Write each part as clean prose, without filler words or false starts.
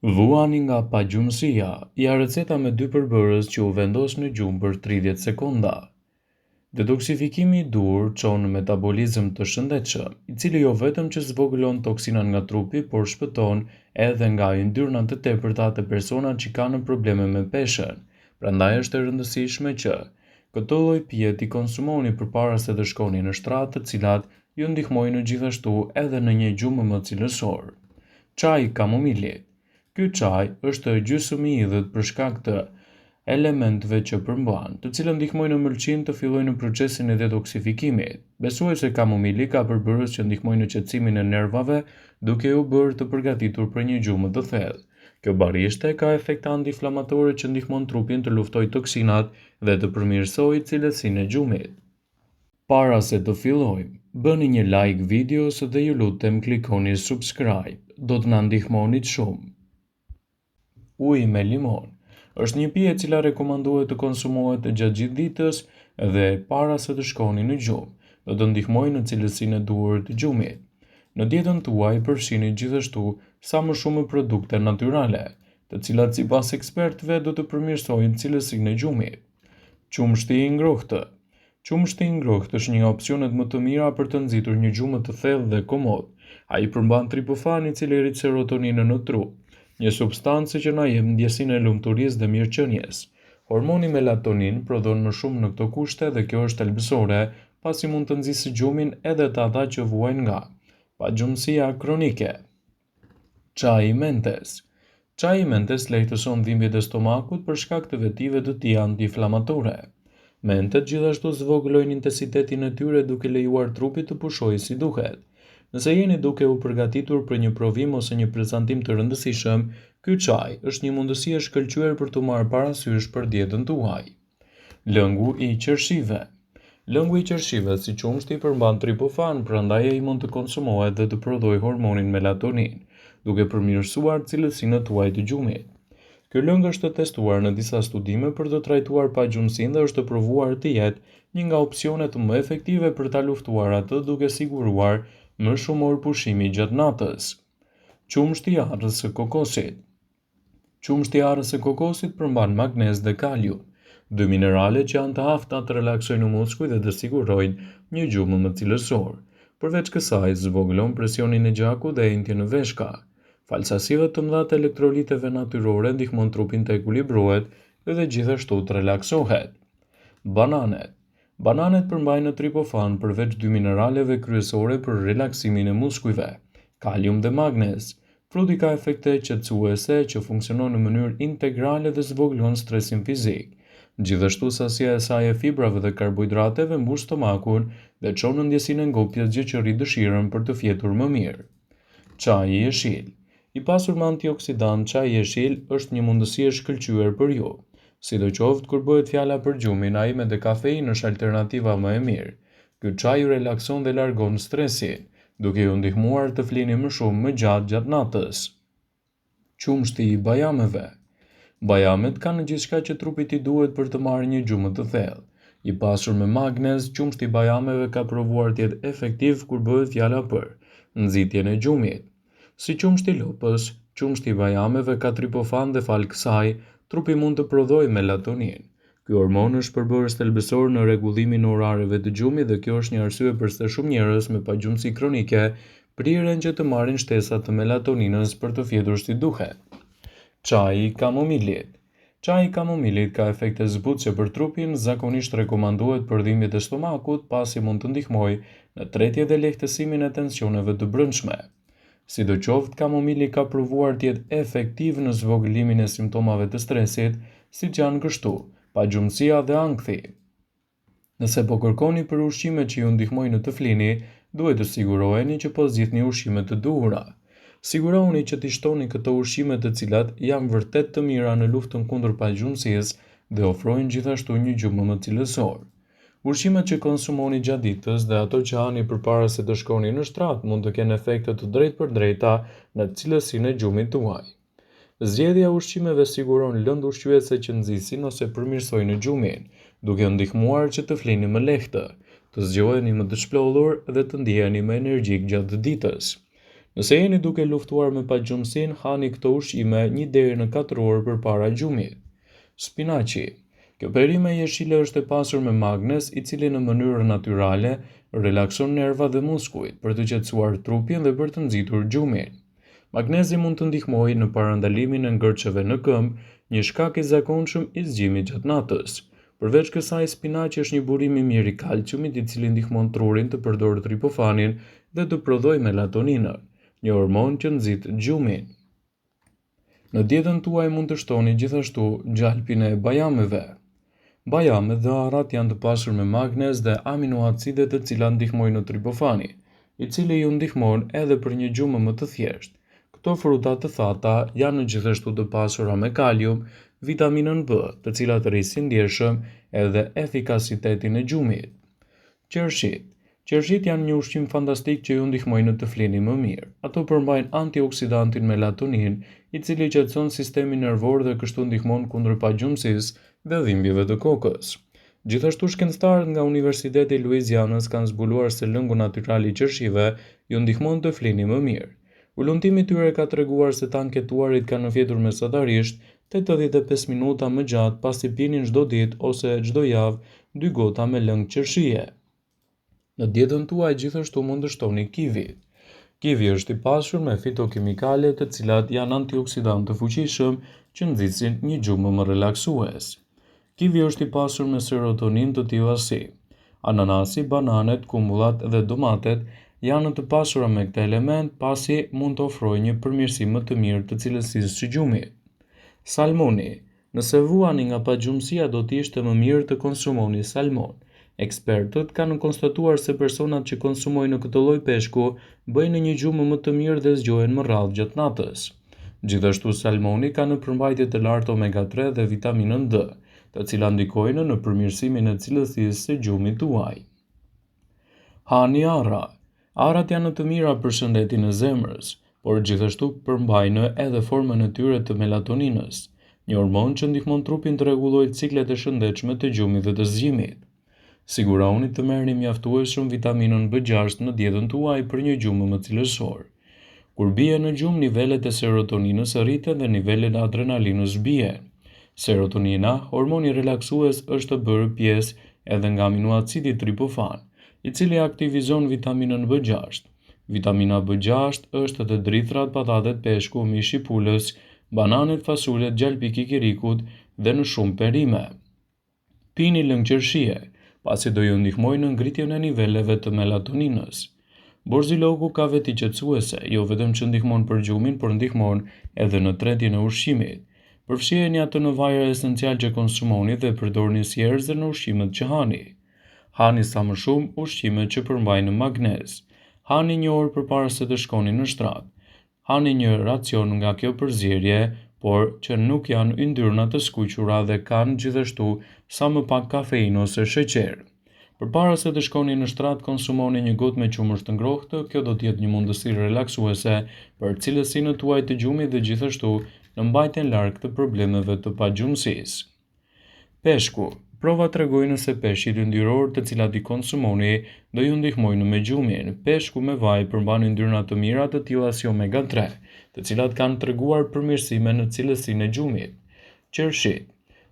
Vuani nga pagjumësia, ja receta me 2 përbërës që u vendos në gjumë për 30 sekonda. Detoksifikimi I dur çon metabolizëm të shëndetshëm, I cili jo vetëm që zvogëlon toksinat nga trupi, por shpëton edhe nga yndyrnat të tepërta të personat që kanë probleme me peshën. Prandaj është e rëndësishme që këto lloj pije t'i konsumoni përpara se të shkoni në shtrat, të cilat ju ndihmojnë gjithashtu edhe në një gjumë më cilësor. Çaji kamomilit. Ky çaj është gjysmë I idhët për shkak të elementëve që përmban, të cilët ndihmojnë ëmbëlsinë të fillojë procesin e detoksifikimit. Besuaj se kamomili ka përbërës që ndihmojnë në qetësimin e nervave, duke u bërë të përgatitur për një gjumë të thellë. Kjo barishte ka efekte antiinflamatorë që ndihmon trupin të luftojë toksinat dhe të përmirësojë cilësinë e gjumit. Para se të fillojmë, bëni një like videos dhe ju lutem klikoni subscribe. Do të na ndihmonit shumë. Uji me limon është një pije e cila rekomandohet të konsumohet gjatë gjithë ditës dhe para se të shkoni në gjumë. Do të ndihmojë në cilësinë e duhur të gjumit. Në dietën tuaj përfshini gjithashtu sa më shumë produkte natyrale, të cilat sipas ekspertëve do të përmirësojnë cilësinë e gjumit. Qumshti I ngrohtë. Qumshti I ngrohtë është një opsionet më të mira për të nxitur një gjumë të thellë dhe komod. Ai përmban triptofan I cili rrit serotoninën në trup, një substancë që na jep ndjesinë e lumturisë dhe mirëqenies. Hormoni melatonin prodhon më shumë në këto kushte dhe kjo është thelbësore, pasi mund të nxjisë gjumin edhe të ata që vuajnë nga pagjumësia kronike. Çaji I mentes. Çaji I mentes lehtëson dhimbjet e stomakut për shkak të vetive të tij antiinflamatore. Mentet gjithashtu zvogëlojnë intensitetin e tyre duke lejuar trupit të pushojë si duhet. Nëse jeni duke u përgatitur për një provim ose një prezantim të rëndësishëm, ky çaj është një mundësi e shkëlqyer për të marrë parasysh për dietën tuaj. Lëngu I qershive. Lëngu I qershive si qumshti përmban triptofan, prandaj ai mund të konsumohet dhe të prodhojë hormonin melatonin, duke përmirësuar cilësinë tuaj të gjumit. Ky lëng është testuar në disa studime për të trajtuar pagjumësinë dhe është provuar të jetë një nga opsionet më efektive për ta luftuar atë duke siguruar më shumë orë pushimi gjatë natës. Qumshti I arrës së kokosit. Qumshti I arrës së kokosit përmban magnez dhe kalium, 2 minerale që janë të afta të relaksojnë muskuj dhe të sigurojnë një gjumë më cilësor. Përveç kësaj, zvogëlon presionin e gjakut dhe entjen në veshka. Falsasive të mëdha të elektroliteve natyrore ndihmon trupin të ekuilibrohet dhe gjithashtu të relaksohet. Bananet. Bananet përmbajnë triptofan përveç 2 mineraleve kryesore për relaksimin e muskujve, kalium dhe magnez. Fruti ka efekte qetësuese që funksionon në mënyrë integrale dhe zvogëlon stresin fizik. Gjithashtu sasia e saj e fibrave dhe karbohidrateve mbush stomakun dhe çon në ndjesinë e ngopjes, gjë që rrit dëshirën për të fjetur më mirë. Çaji I jeshil. I pasur me antioksidant, çaji I jeshil është një mundësi e shkëlqyer për ju. Sidoqoftë kur bëhet fjala për gjumin, ai me dekafeinë është alternativa më e mirë. Ky çaj ju relakson dhe largon stresin, duke ju ndihmuar të flini më shumë më gjatë natës. Qumshti I bajameve. Bajamet kanë gjithçka që trupit I duhet për të marrë një gjumë të thellë. I pasur me magnez, qumshti I bajameve ka provuar të jetë efektiv kur bëhet fjala për nxitjen e gjumit. Si qumshti I lopës, qumshti I bajameve ka triptofan dhe fal kësaj, trupi mund të prodhojë melatonin. Ky hormon është përbërës thelbësor në rregullimin e orareve të gjumit dhe kjo është një arsye pse shumë njerëz me pagjumësi kronike priren që të marrin shtesa të melatoninës për të fjetur si duhet. Çaji I kamomilit. Çaji I kamomilit ka efekte zbutëse për trupin, zakonisht rekomandohet për dhimbjet e stomakut, pasi mund të ndihmojë në tretje dhe lehtësimin e tensioneve të brendshme. Sidoqoftë, kamomili ka provuar të jetë efektiv në zvogëlimin e simptomave të stresit, siç janë kështu pagjumësia dhe ankthi. Nëse po kërkoni për ushqime që ju ndihmojnë të flini, duhet të siguroheni që po zgjidhni ushqime të duhura. Sigurohuni që t'i shtoni këto ushqime të cilat janë vërtet të mira në luftën kundër pagjumësisë dhe ofrojnë gjithashtu një gjumë më cilësor. Ushqimet që konsumoni gjatë ditës dhe ato që hani përpara se të shkoni në shtrat mund të kenë efekte të drejtpërdrejta në cilësinë e gjumit tuaj. Zgjedhja e ushqimeve siguron lëndë ushqyese që nxisin ose përmirësojnë gjumin, duke ndihmuar që të flini më lehtë, të zgjoheni më të shplollur dhe të ndiheni më energjik gjatë ditës. Nëse jeni duke luftuar me pagjumësinë, hani këto ushqime 1 deri në 4 orë përpara gjumit. Spinaçi. Kjo perime jeshile është e pasur me magnez, i cili në mënyrë natyrale relakson nerva dhe muskujt për të qetësuar trupin dhe për të nxitur gjumin. Magnezi mund të ndihmojë në parandalimin e ngërçeve në këmbë, një shkak i zakonshëm i zgjimit gjatë natës. Përveç kësaj, spinaqi është një burim i mirë i kalciumit, i cili ndihmon trurin të përdorë tripofanin dhe të prodhojë melatoninën, një hormon që nxit gjumin. Në dietën tuaj mund të shtoni gjithashtu gjalpin e bajameve. Bajamet dhe arrat janë të pasur me magnez dhe aminoacide të cilat ndihmojnë në tripofani, i cili ju ndihmon edhe për një gjumë më të thjeshtë. Këto fruta të thata janë gjithashtu të pasura me kalium, vitaminën B, të cilat rrisin ndjeshëm edhe efikasitetin e gjumit. Qershit. Qershit janë një ushqim fantastik që ju ndihmojnë të flini më mirë. Ato përmbajnë antioksidantin melatonin, i cili qetëson sistemin nervor dhe kështu ndihmon kundër pagjumësisë dhe dhimbjeve të kokës. Gjithashtu shkencëtarët nga Universiteti i Louisianës kanë zbuluar se lëngu natyral i qershive ju ndihmon të flini më mirë. Ulëntimi i tyre ka treguar se të anketuarit kanë fjetur mesatarisht 85 minuta më gjatë pasi pinin çdo ditë ose çdo javë 2 gota me lëng qershie. Në dietën tuaj gjithashtu mund të shtoni kivi. Kivi është i pasur me fitokimikale të cilat janë antioksidantë të fuqishëm që nxisin një gjumë më relaksues. Kivi është i pasur me serotonin të tilla si ananasi, bananet, kumbullat dhe domatet janë të pasura me këtë element pasi mund të ofrojnë një përmirësim më të mirë të cilësisë së gjumit. Salmoni. Nëse vuani nga pagjumësia do të ishte më mirë të konsumoni salmon. Ekspertët kanë konstatuar se personat që konsumojnë këtë lloj peshku bëjnë një gjumë më të mirë dhe zgjohen më rrallë gjatë natës. Gjithashtu salmoni ka në përmbajtje të lartë omega-3 dhe vitaminën D, të cilat ndikojnë në përmirësimin e cilësisë së gjumit tuaj. Hani arra. Arrat janë të mira për shëndetin e zemrës, por gjithashtu përmbajnë edhe formën e tyre të melatoninës, një hormon që ndihmon trupin të rregullojë ciklet e shëndetshme të gjumit dhe të zgjimit. Siguroni të merrni mjaftueshëm vitaminën B6 në dietën tuaj për një gjumë më cilësor. Kur bie në gjumë, nivelet e serotoninës rriten dhe nivelet e adrenalinës bien. Serotonina, hormoni relaksues, është bërë pjesë edhe nga aminoacidi tripofan, i cili aktivizon vitaminën B6. Vitamina B6 është te drithrat, patatet, peshku, mishi i pulës, bananet, fasulet, gjalpi i kikirikut dhe në shumë perime. Pini lëng qershie, pasi do ju ndihmojë në ngritjen e niveleve të melatoninës. Borziloku ka veti qetësuese, jo vetëm që ndihmon për gjumin, por ndihmon edhe në tretjen e ushqimit. Përfshiheni atë në vajra esencial që konsumoni dhe përdorni si erëzë në ushqimet që hani. Hani sa më shumë ushqimet që përmbajnë magnez. Hani 1 orë përpara se të shkoni në shtrat. Hani një racion nga kjo përzierje, por që nuk janë yndyrna të skuqura dhe kanë gjithashtu sa më pak kafeinë ose sheqer. Përpara se të shkoni në shtrat, konsumoni një gotë me qumësht të ngrohtë, kjo do të jetë një mundësi relaksuese për cilësinë tuaj të gjumit dhe gjithashtu në mbajtjen larg të problemeve të pagjumësisë. Peshku. Prova tregojnë se peshqit yndyror të cilat i konsumoni do ju ndihmojnë me gjumin. Peshku me vaj përmban yndyrna të mira të tilla si omega-3, të cilat kanë treguar përmirësime në cilësinë e gjumit. Qershit.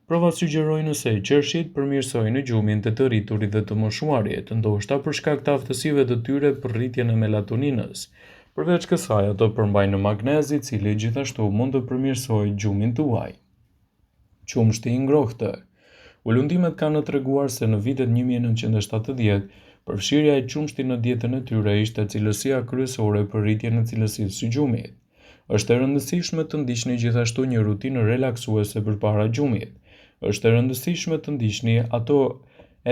Provat sugjerojnë se qershit përmirësojnë gjumin të rriturit dhe të moshuarit, ndoshta për shkak të aftësive të tyre për rritjen e melatoninës. Përveç kësaj, ato përmbajnë magnez, i cili gjithashtu mund të përmirësojë gjumin tuaj. Qumshti i ngrohtë. Ulëndimet kanë treguar se në vitet 1970, përfshirja e qumshtit në dietën e tyre ishte cilësia kryesore për rritjen e cilësisë së gjumit. Është e rëndësishme të ndiqni gjithashtu një rutinë relaksuese përpara gjumit. Është e rëndësishme të ndiqni ato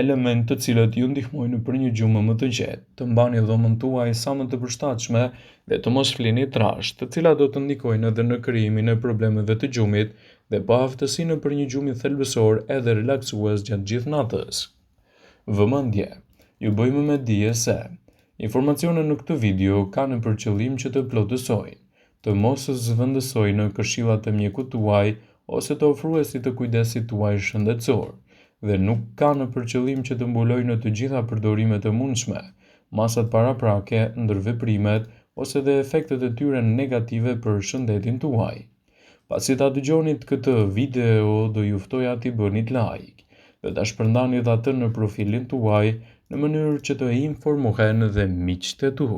elementë të cilët ju ndihmojnë për një gjumë më të qetë, të mbani dhomën tuaj sa më të përshtatshme dhe të mos flini trash, të cilat do të ndikojnë edhe në krijimin e problemeve të gjumit dhe pa aftësinë për një gjumë thelbësor edhe relaksues gjatë gjithë natës. Vëmendje. Ju bëjmë me dije se informacionet në këtë video kanë për qëllim që të plotësojnë, të mos zëvendësojnë këshillat e mjekut tuaj ose të ofruesit të kujdesit tuaj shëndetësor, dhe nuk kanë për qëllim që të mbulojnë të gjitha përdorimet e mundshme, masat paraprake, ndër veprimet ose dhe efektet e tyre negative për shëndetin tuaj. Pasi ta dëgjonit këtë video, do ju ftoja t'i bënit like dhe ta shpërndanit atë në profilin tuaj në mënyrë që të informohen dhe miqtë e tu.